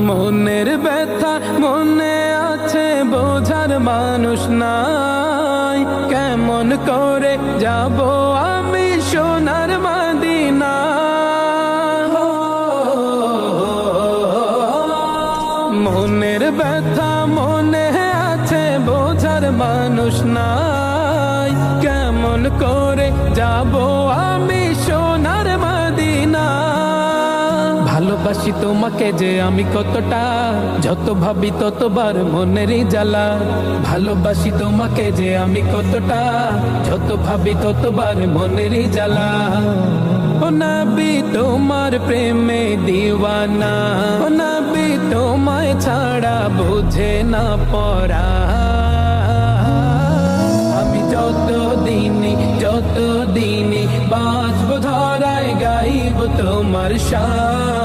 মনের ব্যথা মনে আছে, বোঝার মানুষ নাই। কেমন করে যাব আমি সোনার মদিনা? মনের ব্যথা মনে আছে, বোঝার মানুষ নাই। কেমন করে যাব আমি সোনার মদিনা? ভালোবাসি তোমাকে যে আমি কতটা, যত ভাবি ততবার মনেরই জ্বালা। ভালোবাসি তোমাকে যে আমি কতটা, যত ভাবি ততবার মনেরই জ্বালা। ও নবী তোমার প্রেমে দিওয়ানা, ও নবী তোমায় ছাড়া বুঝে না পড়া। আমি যত দিনে বাঁচব ধরায় গাইব তোমার শান।